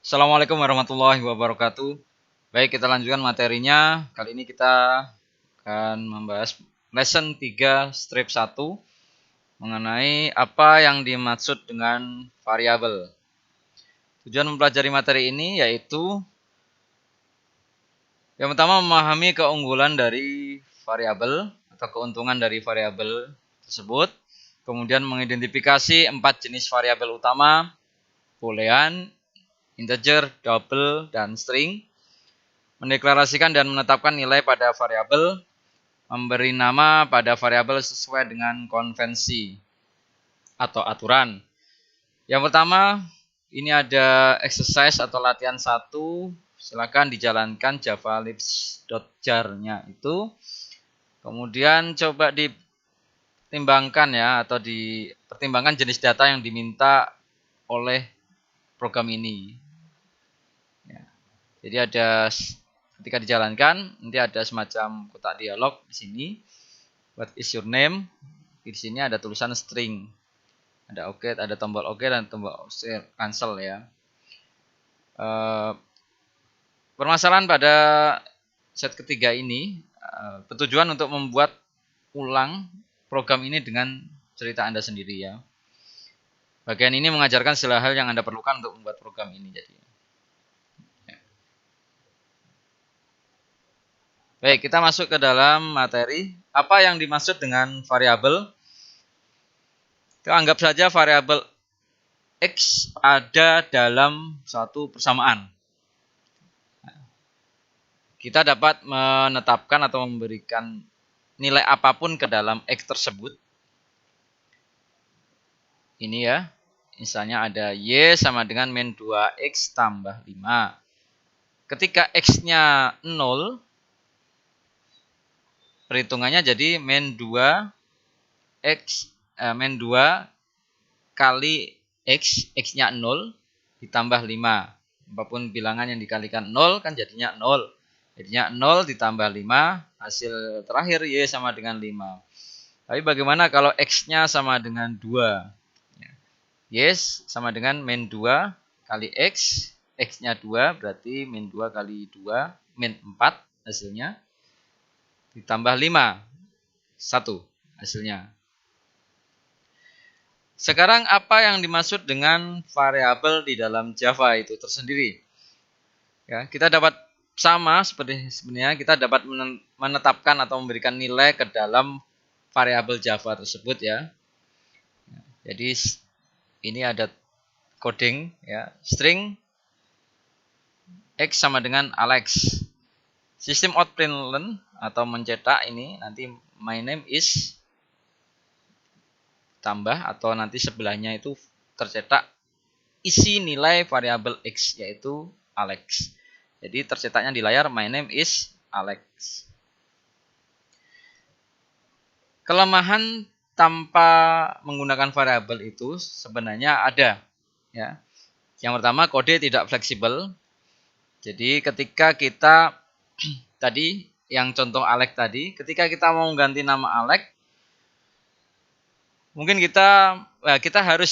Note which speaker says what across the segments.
Speaker 1: Assalamualaikum warahmatullahi wabarakatuh. Baik, kita lanjutkan materinya. Kali ini kita akan membahas lesson 3 strip 1 mengenai apa yang dimaksud dengan variabel. Tujuan mempelajari materi ini yaitu yang pertama memahami keunggulan dari variabel atau keuntungan dari variabel tersebut. Kemudian mengidentifikasi 4 jenis variabel utama: boolean, integer, double, dan string. Mendeklarasikan dan menetapkan nilai pada variabel, memberi nama pada variabel sesuai dengan konvensi atau aturan. Yang pertama, ini ada exercise atau latihan 1. Silakan dijalankan javalibs.jar-nya itu. Kemudian coba ditimbangkan ya, atau dipertimbangkan jenis data yang diminta oleh program ini. Ya. Jadi ketika dijalankan nanti ada semacam kotak dialog di sini. What is your name? Di sini ada tulisan string. Ada OK, ada tombol OK dan tombol cancel ya. Permasalahan pada set ketiga ini bertujuan untuk membuat ulang program ini dengan cerita Anda sendiri ya. Bagian ini mengajarkan segala hal yang Anda perlukan untuk membuat program ini jadi. Baik, kita masuk ke dalam materi. Apa yang dimaksud dengan variabel? Kita anggap saja variabel X ada dalam suatu persamaan. Kita dapat menetapkan atau memberikan nilai apapun ke dalam X tersebut. Ini ya, misalnya ada Y sama dengan min 2X tambah 5. Ketika X-nya 0, perhitungannya jadi min 2 kali X-nya 0 ditambah 5. Apapun bilangan yang dikalikan 0 kan jadinya 0. Jadinya 0 ditambah 5, hasil terakhir Y sama dengan 5. Tapi bagaimana kalau X-nya sama dengan 2? Y sama dengan min 2 kali X. X-nya 2 berarti min 2 kali 2, min 4 hasilnya. Ditambah 5, 1 hasilnya. Sekarang apa yang dimaksud dengan variabel di dalam Java itu tersendiri? Ya, kita dapat sama seperti sebenarnya kita dapat menetapkan atau memberikan nilai ke dalam variabel Java tersebut ya. Jadi ini ada coding ya, string X sama dengan Alex. Sistem outprintln atau mencetak ini nanti my name is tambah atau nanti sebelahnya itu tercetak isi nilai variabel X yaitu Alex. Jadi tercetaknya di layar my name is Alex. Kelemahan tanpa menggunakan variabel itu sebenarnya ada ya. Yang pertama, kode tidak fleksibel. Jadi ketika kita tadi yang contoh Alex tadi, ketika kita mau ganti nama Alex, mungkin kita harus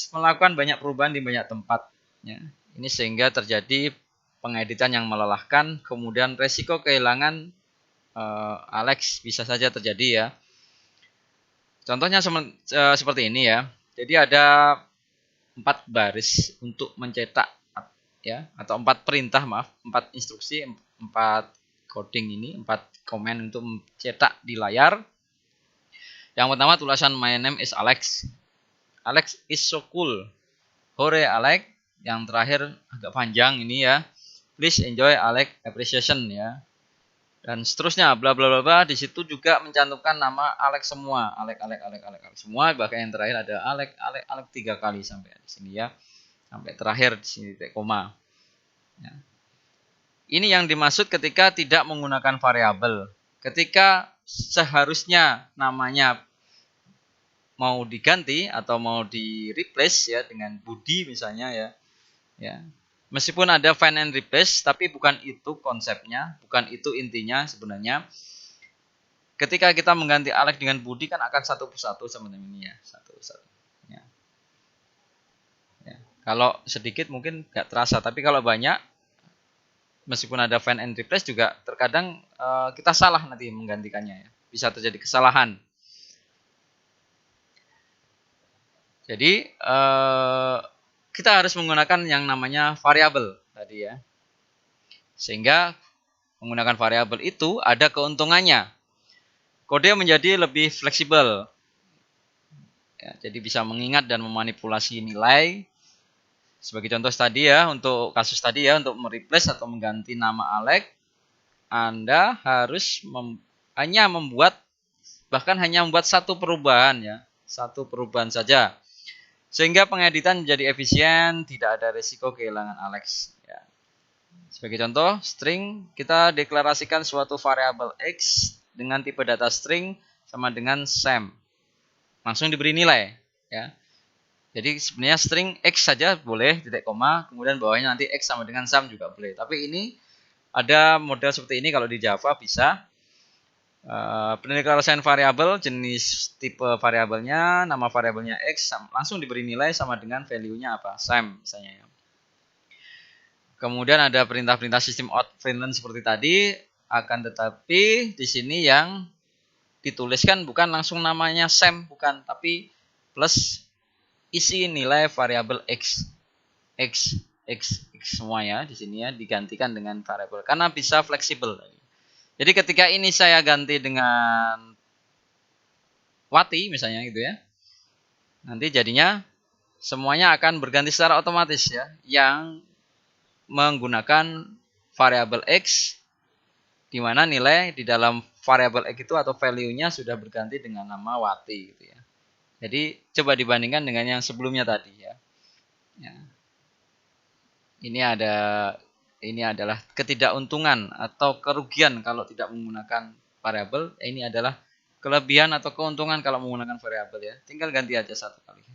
Speaker 1: melakukan banyak perubahan di banyak tempat ya. Ini sehingga terjadi pengeditan yang melelahkan, kemudian resiko kehilangan Alex bisa saja terjadi ya. Contohnya seperti ini ya. Jadi ada 4 baris untuk mencetak ya, atau 4 perintah, 4 instruksi, 4 coding ini, 4 komen untuk mencetak di layar. Yang pertama tulisan my name is Alex. Alex is so cool. Hore Alex. Yang terakhir agak panjang ini ya. Please enjoy Alex appreciation ya. Dan seterusnya bla bla bla bla. Di situ juga mencantumkan nama Alex semua. Alex semua. Bahkan yang terakhir ada Alex 3 kali sampai di sini ya. Sampai terakhir di sini titik koma. Ya. Ini yang dimaksud ketika tidak menggunakan variabel. Ketika seharusnya namanya mau diganti atau mau di replace ya dengan Budi misalnya ya. Ya. Meskipun ada find and replace tapi bukan itu konsepnya, bukan itu intinya sebenarnya. Ketika kita mengganti Alex dengan Budi kan akan satu persatu sebenarnya ini ya, satu persatu. Ya. Ya. Kalau sedikit mungkin nggak terasa, tapi kalau banyak, meskipun ada find and replace juga terkadang kita salah nanti menggantikannya ya. Bisa terjadi kesalahan. Jadi kita harus menggunakan yang namanya variabel tadi ya. Sehingga menggunakan variabel itu ada keuntungannya. Kode menjadi lebih fleksibel. Ya, jadi bisa mengingat dan memanipulasi nilai. Sebagai contoh tadi ya, untuk kasus tadi ya, untuk mereplace atau mengganti nama Alex, Anda harus hanya membuat satu perubahan ya, satu perubahan saja. Sehingga pengeditan menjadi efisien, tidak ada risiko kehilangan Alex. Ya. Sebagai contoh, string kita deklarasikan suatu variabel X dengan tipe data string sama dengan Sam. Langsung diberi nilai ya. Jadi sebenarnya string X saja boleh, titik koma, kemudian bawahnya nanti X sama dengan Sam juga boleh. Tapi ini ada model seperti ini kalau di Java bisa. Pendeklarasian variabel, jenis tipe variabelnya, nama variabelnya X, langsung diberi nilai sama dengan value-nya apa, Sam misalnya. Kemudian ada perintah-perintah sistem out println seperti tadi, akan tetapi di sini yang dituliskan bukan langsung namanya Sam, bukan, tapi plus isi nilai variabel X, X, X, X semua ya di sini ya digantikan dengan variabel karena bisa fleksibel. Jadi ketika ini saya ganti dengan Wati misalnya gitu ya, nanti jadinya semuanya akan berganti secara otomatis ya, yang menggunakan variabel X di mana nilai di dalam variabel X itu atau value-nya sudah berganti dengan nama Wati gitu ya. Jadi coba dibandingkan dengan yang sebelumnya tadi ya. Ya. Ini adalah ketidakuntungan atau kerugian kalau tidak menggunakan variabel. Ini adalah kelebihan atau keuntungan kalau menggunakan variabel ya. Tinggal ganti aja satu kali.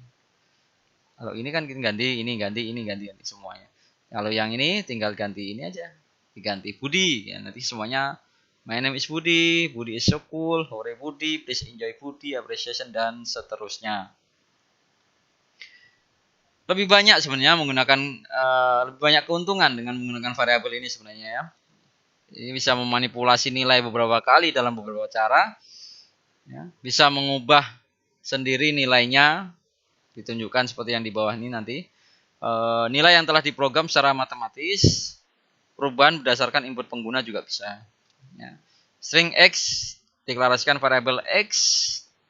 Speaker 1: Kalau ini kan ganti, ini ganti semuanya. Kalau yang ini tinggal ganti ini aja. Diganti Budi ya. Nanti semuanya my name is Budi, Budi is so cool, hore Budi, please enjoy Budi, appreciation dan seterusnya. Lebih banyak sebenarnya menggunakan lebih banyak keuntungan dengan menggunakan variabel ini sebenarnya ya. Ini bisa memanipulasi nilai beberapa kali dalam beberapa cara. Ya. Bisa mengubah sendiri nilainya, ditunjukkan seperti yang di bawah ini nanti. Nilai yang telah diprogram secara matematis, perubahan berdasarkan input pengguna juga bisa. Ya. String X, deklarasikan variabel X,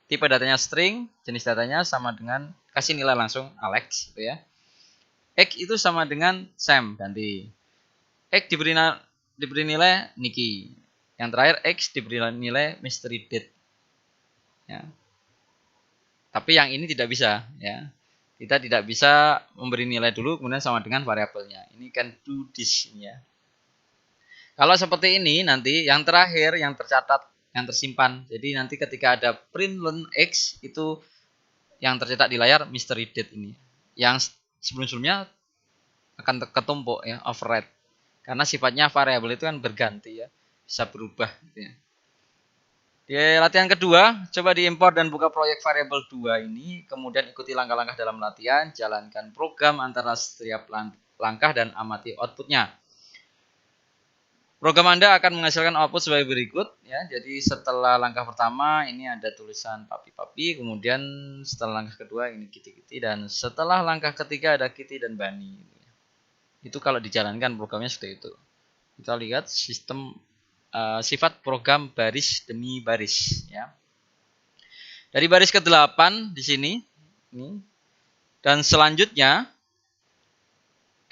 Speaker 1: tipe datanya string, jenis datanya sama dengan kasih nilai langsung Alex gitu ya. X itu sama dengan Sam ganti. X diberi nilai Niki. Yang terakhir X diberi nilai mystery date. Ya. Tapi yang ini tidak bisa ya. Kita tidak bisa memberi nilai dulu kemudian sama dengan variabelnya. Ini kan do this ya. Kalau seperti ini nanti yang terakhir yang tercatat, yang tersimpan. Jadi nanti ketika ada println X itu yang tercetak di layar mystery date ini. Yang sebelum-sebelumnya akan ketumpuk ya, override. Karena sifatnya variabel itu kan berganti ya, bisa berubah gitu ya. Di latihan kedua, coba diimpor dan buka proyek variabel 2 ini, kemudian ikuti langkah-langkah dalam latihan, jalankan program antara setiap langkah dan amati outputnya. Program Anda akan menghasilkan output sebagai berikut ya. Jadi setelah langkah pertama ini ada tulisan papi-papi, kemudian setelah langkah kedua ini kiti-kiti, dan setelah langkah ketiga ada kiti dan bani. Itu kalau dijalankan programnya seperti itu. Kita lihat sistem sifat program baris demi baris ya. Dari baris ke-8 di sini ini, dan selanjutnya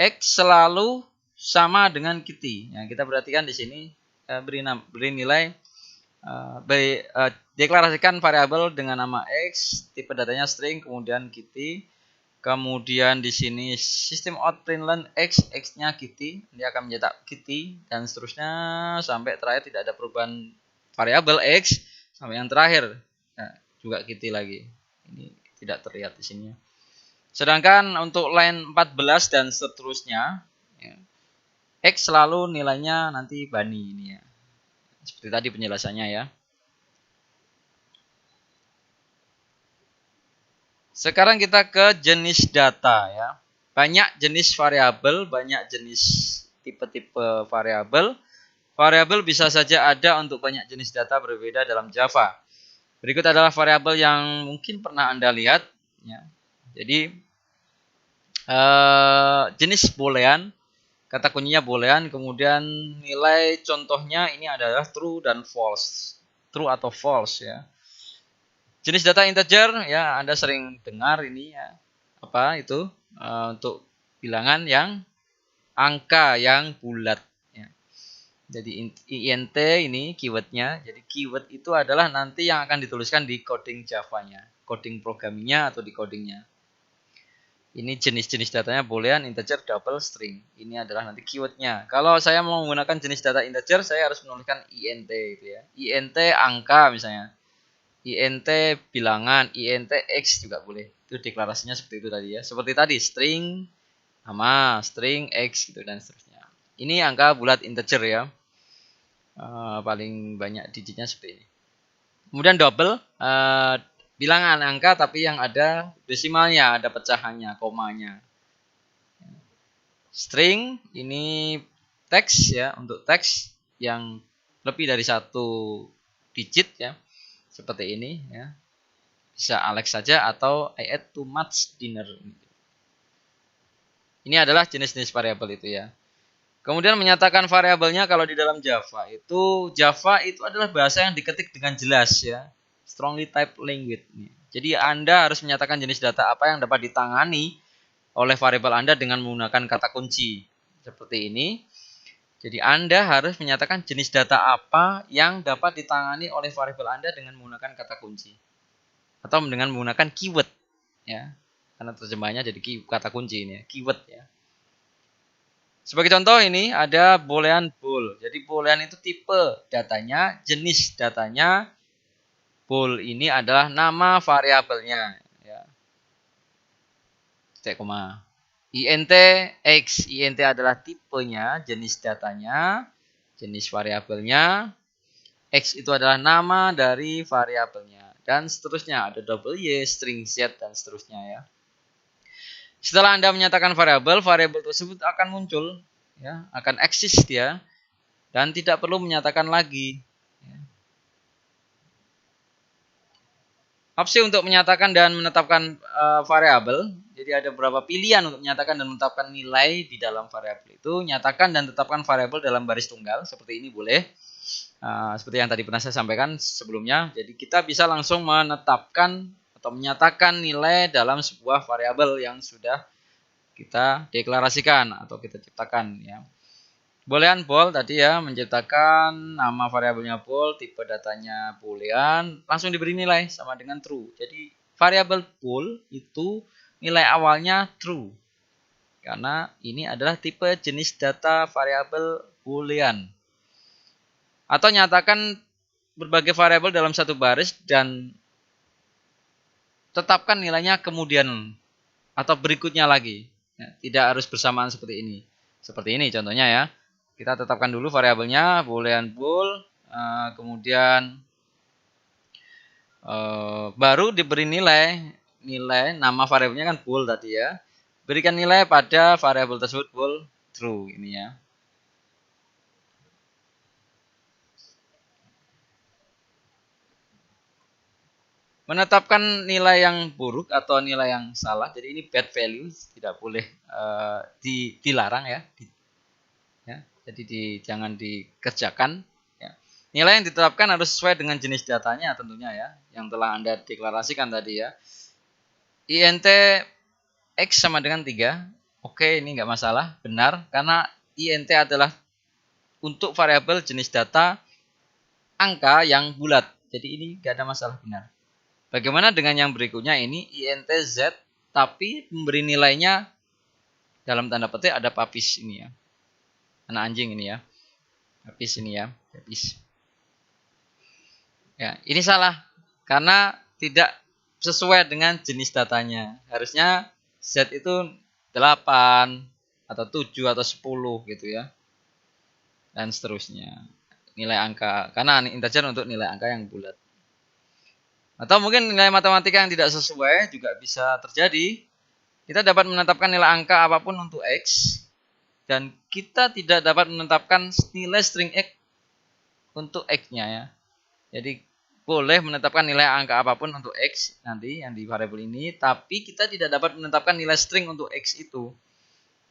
Speaker 1: X selalu sama dengan Kitty. Ya, kita perhatikan di sini beri nilai deklarasikan variabel dengan nama X, tipe datanya string, kemudian Kitty. Kemudian di sini sistem out println X, X-nya Kitty, dia akan mencetak Kitty dan seterusnya sampai terakhir tidak ada perubahan variabel X sampai yang terakhir juga Kitty lagi. Ini tidak terlihat di sini. Sedangkan untuk line 14 dan seterusnya ya, X selalu nilainya nanti bani ini ya. Seperti tadi penjelasannya ya. Sekarang kita ke jenis data ya. banyak jenis variabel, banyak jenis tipe-tipe variabel. Variabel bisa saja ada untuk banyak jenis data berbeda dalam Java. Berikut adalah variabel yang mungkin pernah Anda lihat. Ya. Jadi jenis boolean, kata kuncinya boolean, kemudian nilai contohnya ini adalah true dan false, true atau false ya. Jenis data integer ya Anda sering dengar ini ya, apa itu untuk bilangan yang angka yang bulat. Ya. Jadi int ini keywordnya. Jadi keyword itu adalah nanti yang akan dituliskan di coding Java-nya, coding programmingnya atau di codingnya. Ini jenis-jenis datanya boolean, integer, double, string. Ini adalah nanti keywordnya. Kalau saya mau menggunakan jenis data integer, saya harus menuliskan int itu ya. Int angka misalnya. Int bilangan, int x juga boleh. Itu deklarasinya seperti itu tadi ya. Seperti tadi string nama, string x gitu dan seterusnya. Ini angka bulat integer ya. Paling banyak digitnya seperti ini. Kemudian double bilangan angka tapi yang ada desimalnya, ada pecahannya, komanya. String ini teks ya, untuk teks yang lebih dari satu digit ya. Seperti ini ya. Bisa Alex saja atau I ate too much dinner. Ini adalah jenis-jenis variabel itu ya. Kemudian menyatakan variabelnya kalau di dalam Java itu adalah bahasa yang diketik dengan jelas ya. Strongly typed language. Jadi Anda harus menyatakan jenis data apa yang dapat ditangani oleh variabel Anda dengan menggunakan kata kunci. Seperti ini. Jadi Anda harus menyatakan jenis data apa yang dapat ditangani oleh variabel Anda dengan menggunakan kata kunci. Atau dengan menggunakan keyword. Ya. Karena terjemahnya jadi kata kunci ini ya. Keyword ya. Sebagai contoh ini ada boolean bool. Jadi boolean itu tipe datanya, jenis datanya. Bool ini adalah nama variabelnya. Ya. Int x, int adalah tipenya, jenis datanya, jenis variabelnya. X itu adalah nama dari variabelnya dan seterusnya. Ada double y, string z dan seterusnya ya. Setelah Anda menyatakan variabel, variabel tersebut akan muncul, ya, akan eksis dia, dan tidak perlu menyatakan lagi. Ya. Opsi untuk menyatakan dan menetapkan variabel, jadi ada beberapa pilihan untuk menyatakan dan menetapkan nilai di dalam variabel itu. Nyatakan dan tetapkan variabel dalam baris tunggal, seperti ini boleh. Seperti yang tadi pernah saya sampaikan sebelumnya. Jadi kita bisa langsung menetapkan atau menyatakan nilai dalam sebuah variabel yang sudah kita deklarasikan atau kita ciptakan ya. Boolean bool tadi ya, menciptakan nama variabelnya bool, tipe datanya boolean, langsung diberi nilai sama dengan true. Jadi variabel bool itu nilai awalnya true. Karena ini adalah tipe jenis data variabel boolean. Atau nyatakan berbagai variabel dalam satu baris dan tetapkan nilainya kemudian atau berikutnya lagi. Ya, tidak harus bersamaan seperti ini. Seperti ini contohnya ya. Kita tetapkan dulu variabelnya boolean bool, kemudian baru diberi nilai nama variabelnya kan bool tadi ya. Berikan nilai pada variabel tersebut bool true ini ya. Menetapkan nilai yang buruk atau nilai yang salah. Jadi ini bad value, tidak boleh dilarang ya. Ya, jadi jangan dikerjakan. Ya. Nilai yang ditetapkan harus sesuai dengan jenis datanya tentunya ya, yang telah Anda deklarasikan tadi ya. Int x sama dengan 3. Oke, ini nggak masalah, benar. Karena int adalah untuk variabel jenis data angka yang bulat. Jadi ini nggak ada masalah, benar. Bagaimana dengan yang berikutnya ini int z tapi memberi nilainya dalam tanda petik ada papis ini ya. Anak anjing ini ya. Papis ini ya, papis. Ya, ini salah karena tidak sesuai dengan jenis datanya. Harusnya z itu 8 atau 7 atau 10 gitu ya. Dan seterusnya. Nilai angka karena integer untuk nilai angka yang bulat. Atau mungkin nilai matematika yang tidak sesuai juga bisa terjadi. Kita dapat menetapkan nilai angka apapun untuk X, dan kita tidak dapat menetapkan nilai string X untuk X-nya ya. Jadi boleh menetapkan nilai angka apapun untuk X nanti yang di variabel ini, tapi kita tidak dapat menetapkan nilai string untuk X itu.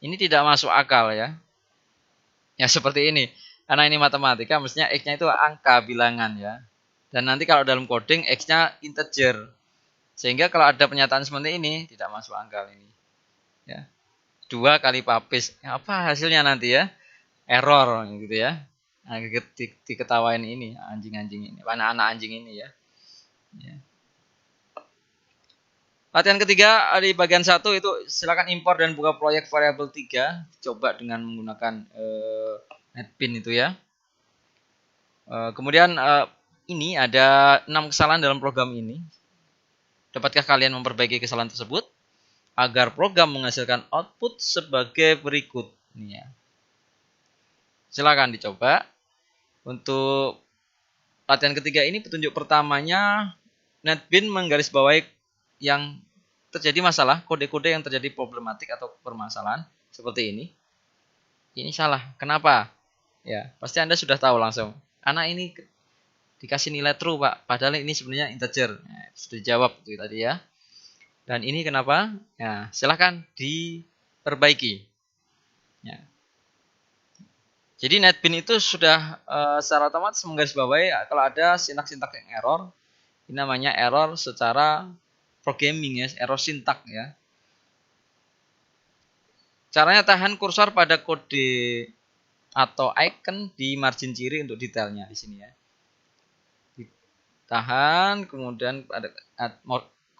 Speaker 1: Ini tidak masuk akal ya. Ya seperti ini. Karena ini matematika, mestinya X-nya itu angka bilangan ya. Dan nanti kalau dalam coding X-nya integer. Sehingga kalau ada pernyataan seperti ini tidak masuk akal ini. Ya. 2 kali papis. Apa hasilnya nanti ya? Error gitu ya. Nah, diketawain ini anjing-anjing ini, anak-anak anjing ini ya. Ya. Latihan ketiga di bagian 1 itu silakan impor dan buka proyek variabel 3. Coba dengan menggunakan NetBeans itu ya. Kemudian ini ada 6 kesalahan dalam program ini. Dapatkah kalian memperbaiki kesalahan tersebut agar program menghasilkan output sebagai berikut? Ini ya. Silakan dicoba. Untuk latihan ketiga ini petunjuk pertamanya NetBeans menggarisbawahi yang terjadi masalah, kode-kode yang terjadi problematik atau permasalahan seperti ini. Ini salah. Kenapa? Ya, pasti Anda sudah tahu langsung. Anak ini dikasih nilai true, Pak. Padahal ini sebenarnya integer. Ya, sudah dijawab itu tadi ya. Dan ini kenapa? Ya, silahkan diperbaiki. Ya. Jadi NetBeans itu sudah secara otomatis menggarisbawahi kalau ada sintak-sintak yang error. Ini namanya error secara programming ya, error sintak ya. Caranya tahan kursor pada kode atau icon di margin kiri untuk detailnya di sini ya. Ditahan, kemudian ada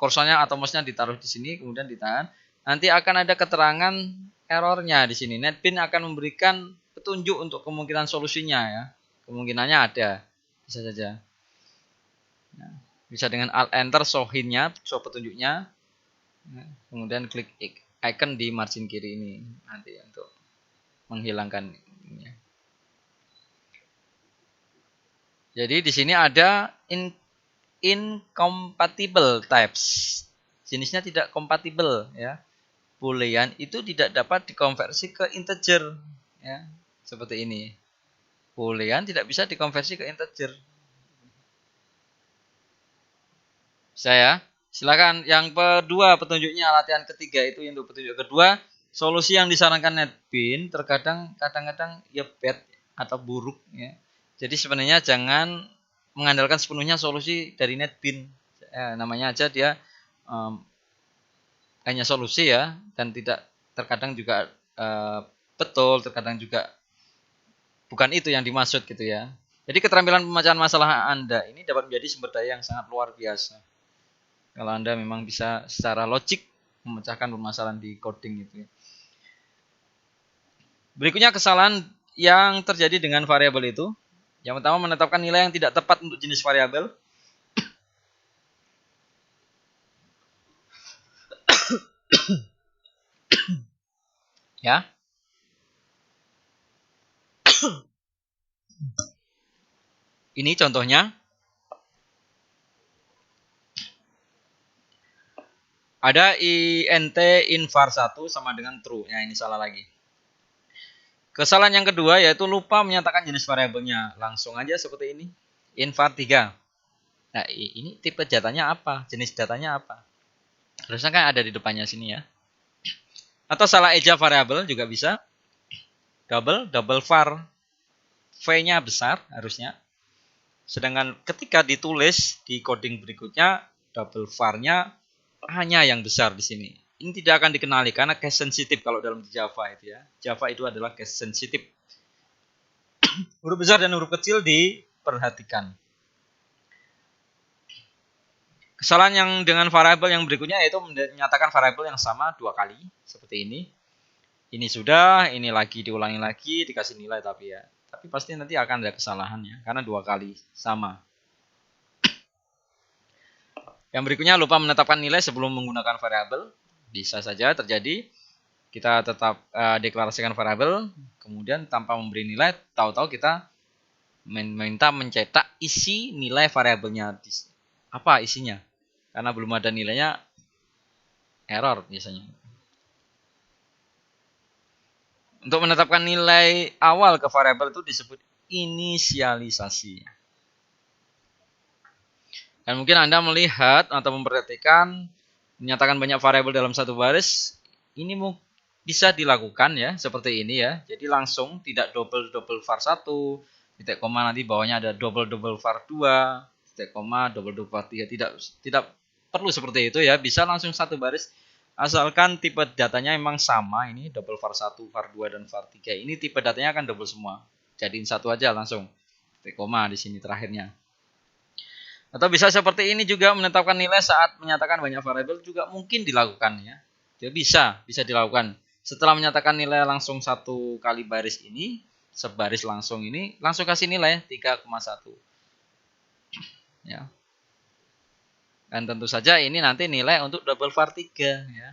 Speaker 1: kursornya atau mouse-nya ditaruh di sini, kemudian ditahan. Nanti akan ada keterangan errornya di sini. NetBeans akan memberikan petunjuk untuk kemungkinan solusinya ya. Kemungkinannya ada, bisa saja. Nah, bisa dengan Alt Enter show hint-nya, show petunjuknya. Nah, kemudian klik icon di margin kiri ini nanti untuk menghilangkan ini. Jadi di sini ada incompatible types. Jenisnya tidak kompatibel ya. Boolean itu tidak dapat dikonversi ke integer ya. Seperti ini. Boolean tidak bisa dikonversi ke integer. Saya silakan yang kedua petunjuknya latihan ketiga itu untuk petunjuk kedua, solusi yang disarankan NetBeans kadang-kadang ya bad atau buruk ya. Jadi sebenarnya jangan mengandalkan sepenuhnya solusi dari NetBeans. Namanya aja dia hanya solusi ya, dan tidak terkadang juga betul, terkadang juga bukan itu yang dimaksud gitu ya. Jadi keterampilan pemecahan masalah Anda ini dapat menjadi sumber daya yang sangat luar biasa. Kalau Anda memang bisa secara logik memecahkan permasalahan di coding itu ya. Berikutnya kesalahan yang terjadi dengan variabel itu. Yang pertama menetapkan nilai yang tidak tepat untuk jenis variabel. Ya. Ini contohnya. Ada int invar 1 sama dengan true. Ya, ini salah lagi. Kesalahan yang kedua yaitu lupa menyatakan jenis variabelnya. Langsung aja seperti ini. Invar 3. Nah, ini tipe datanya apa? Jenis datanya apa? Harusnya kan ada di depannya sini ya. Atau salah eja variabel juga bisa. Double var. V-nya besar harusnya. Sedangkan ketika ditulis di coding berikutnya, double var-nya hanya yang besar di sini. Ini tidak akan dikenali karena case sensitif kalau dalam Java itu ya. Java itu adalah case sensitif. Huruf besar dan huruf kecil diperhatikan. Kesalahan yang dengan variabel yang berikutnya yaitu menyatakan variabel yang sama 2 kali seperti ini. Ini sudah, ini lagi diulangi lagi, dikasih nilai tapi ya. Tapi pasti nanti akan ada kesalahannya karena 2 kali sama. Yang berikutnya lupa menetapkan nilai sebelum menggunakan variabel. Bisa saja terjadi. Kita tetap deklarasikan variabel, kemudian tanpa memberi nilai, tahu-tahu kita minta mencetak isi nilai variabelnya. Apa isinya? Karena belum ada nilainya, error biasanya. Untuk menetapkan nilai awal ke variabel itu disebut inisialisasi. Dan mungkin Anda melihat atau memperhatikan menyatakan banyak variabel dalam satu baris, ini bisa dilakukan ya, seperti ini ya. Jadi langsung tidak double var 1, titik koma nanti bawahnya ada double var 2, titik koma double var 3. Tidak perlu seperti itu ya, bisa langsung satu baris asalkan tipe datanya memang sama, ini double var 1, var 2 dan var 3. Ini tipe datanya akan double semua. Jadiin satu aja langsung. Titik koma di sini terakhirnya. Atau bisa seperti ini juga, menetapkan nilai saat menyatakan banyak variabel juga mungkin dilakukan ya. Jadi bisa dilakukan. Setelah menyatakan nilai langsung satu kali baris ini, sebaris langsung ini, langsung kasih nilai 3,1. Ya. Dan tentu saja ini nanti nilai untuk double var 3 ya.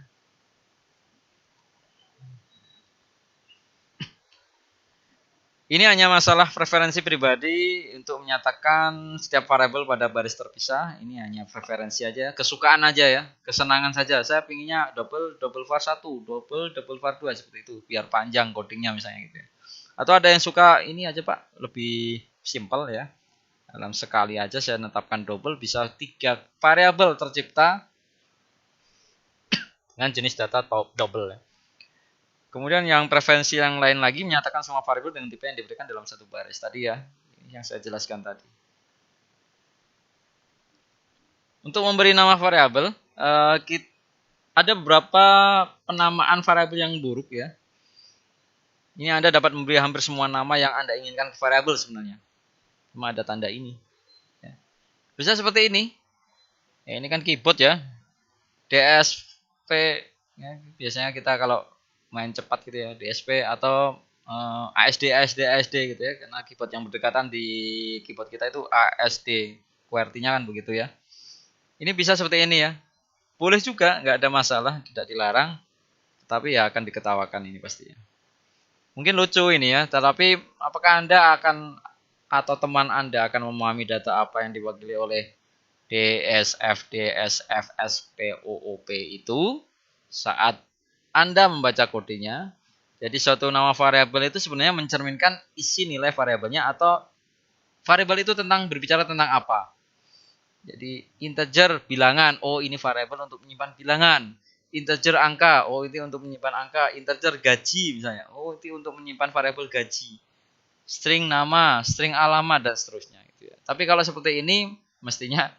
Speaker 1: Ini hanya masalah preferensi pribadi untuk menyatakan setiap variabel pada baris terpisah. Ini hanya preferensi aja, kesukaan aja ya, kesenangan saja. Saya pinginnya double var 1, double var 2 seperti itu, biar panjang codingnya misalnya gitu ya. Atau ada yang suka ini aja Pak, lebih simple ya. Dalam sekali aja saya menetapkan double, bisa 3 variabel tercipta dengan jenis data double ya. Kemudian yang preferensi yang lain lagi menyatakan semua variabel dengan tipe yang diberikan dalam satu baris. Tadi ya, yang saya jelaskan tadi. Untuk memberi nama variabel, ada beberapa penamaan variabel yang buruk ya. Ini Anda dapat memberi hampir semua nama yang Anda inginkan ke variabel sebenarnya. Cuma ada tanda ini. Ya. Bisa seperti ini. Ya, ini kan keyboard ya. DSP. Ya, biasanya kita kalau main cepat gitu ya, DSP atau ASD gitu ya, karena keyboard yang berdekatan di keyboard kita itu ASD, QWERTY-nya kan begitu ya. Ini bisa seperti ini ya, boleh juga, nggak ada masalah, tidak dilarang, tapi ya akan diketawakan ini pastinya. Mungkin lucu ini ya, tetapi apakah Anda akan atau teman Anda akan memahami data apa yang diwakili oleh DSF, DSF, SPOOP itu saat Anda membaca kodenya? Jadi suatu nama variabel itu sebenarnya mencerminkan isi nilai variabelnya, atau variabel itu berbicara tentang apa. Jadi integer bilangan, oh ini variabel untuk menyimpan bilangan. Integer angka, oh ini untuk menyimpan angka. Integer gaji misalnya, oh ini untuk menyimpan variabel gaji. String nama, string alamat dan seterusnya gitu ya. Tapi kalau seperti ini mestinya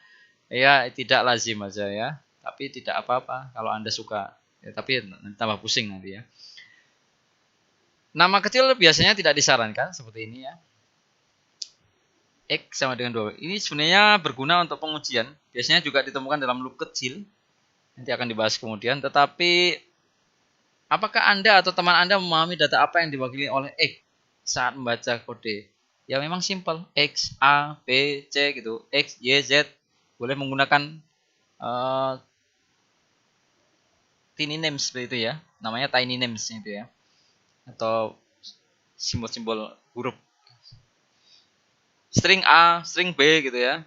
Speaker 1: ya tidak lazim aja ya. Tapi tidak apa-apa kalau Anda suka. Ya, tapi tambah pusing nanti ya. Nama kecil biasanya tidak disarankan seperti ini ya. X sama dengan 2. Ini sebenarnya berguna untuk pengujian. Biasanya juga ditemukan dalam loop kecil. Nanti akan dibahas kemudian. Tetapi apakah Anda atau teman Anda memahami data apa yang diwakili oleh X saat membaca kode? Ya memang simple. X, A, B, C gitu. X, Y, Z. Boleh menggunakan tiny names seperti itu ya, namanya tiny names itu ya, atau simbol-simbol huruf string A, string B gitu ya.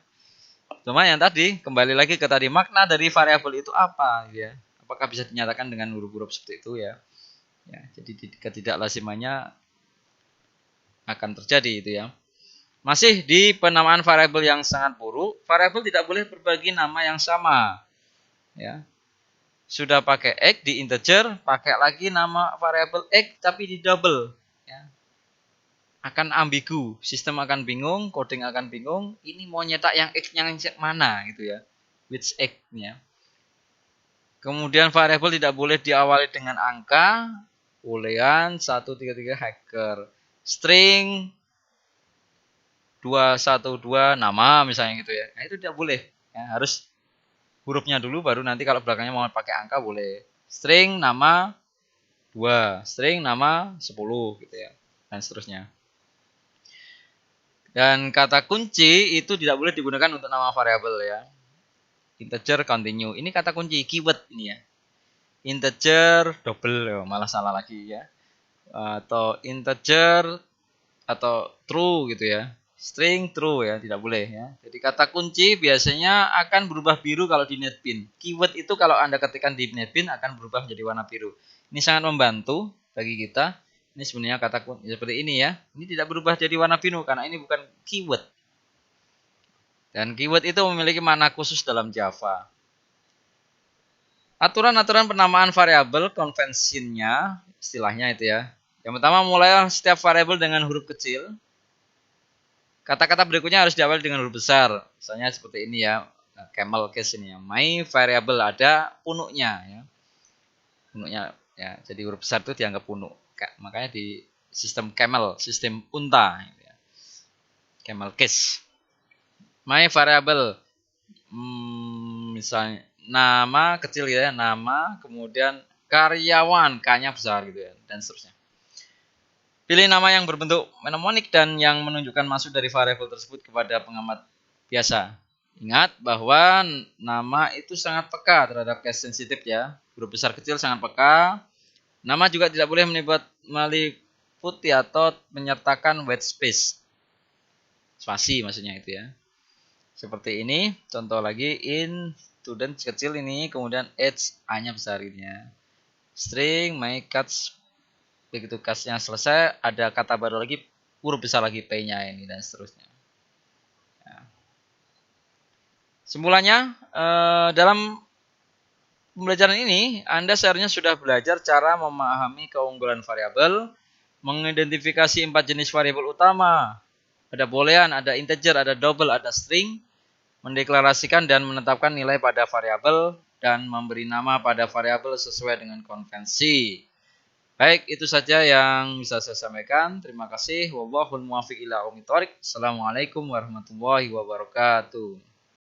Speaker 1: Cuma yang tadi kembali lagi ke tadi, makna dari variabel itu apa ya, apakah bisa dinyatakan dengan huruf-huruf seperti itu ya. Ya, jadi ketidaklazimannya akan terjadi itu ya. Masih di penamaan variabel yang sangat buruk, variabel tidak boleh berbagi nama yang sama ya. Sudah pakai X di integer, pakai lagi nama variabel X tapi di double. Ya. Akan ambigu, sistem akan bingung, coding akan bingung. Ini mau nyetak yang X yang mana gitu ya, which X ya. Kemudian variabel tidak boleh diawali dengan angka, boolean 133 hacker, string 212 nama misalnya gitu ya. Nah, itu tidak boleh. Ya, harus hurufnya dulu, baru nanti kalau belakangnya mau pakai angka boleh. String nama 2, string nama 10 gitu ya, dan seterusnya. Dan kata kunci itu tidak boleh digunakan untuk nama variabel ya. Integer continue, ini kata kunci keyword ini ya. Integer double, malah salah lagi ya. Atau integer atau true gitu ya. String true ya, tidak boleh ya. Jadi kata kunci biasanya akan berubah biru kalau di NetBeans. Keyword itu kalau Anda ketikkan di NetBeans akan berubah menjadi warna biru. Ini sangat membantu bagi kita. Ini sebenarnya kata kunci seperti ini ya. Ini tidak berubah jadi warna biru karena ini bukan keyword. Dan keyword itu memiliki makna khusus dalam Java. Aturan-aturan penamaan variabel konvensinya, istilahnya itu ya. Yang pertama, mulai setiap variabel dengan huruf kecil. Kata-kata berikutnya harus diawali dengan huruf besar. Misalnya seperti ini ya, camel case ini ya. My variable ada punuknya ya. Punuknya ya, jadi huruf besar itu dianggap punuk. Makanya di sistem camel, sistem unta gitu ya. Camel case. My variable misalnya nama kecil gitu ya, nama, kemudian karyawan, K-nya besar gitu ya, dan seterusnya. Pilih nama yang berbentuk mnemonik dan yang menunjukkan masuk dari variabel tersebut kepada pengamat biasa. Ingat bahwa nama itu sangat peka terhadap case sensitif ya. Huruf besar kecil sangat peka. Nama juga tidak boleh meliputi atau menyertakan white space. Spasi maksudnya itu ya. Seperti ini, contoh lagi in student kecil ini, kemudian age A-nya besar ini ya. String my cuts, begitu cutnya selesai, ada kata baru lagi, huruf besar lagi P-nya ini dan seterusnya. Ya. Simpulannya, dalam pembelajaran ini, Anda seharusnya sudah belajar cara memahami keunggulan variabel, mengidentifikasi 4 jenis variabel utama. Ada boolean, ada integer, ada double, ada string, mendeklarasikan dan menetapkan nilai pada variabel, dan memberi nama pada variabel sesuai dengan konvensi. Baik, itu saja yang bisa saya sampaikan. Terima kasih. Wallahul muwaffiq ila aqwamit thoriq. Assalamualaikum warahmatullahi wabarakatuh.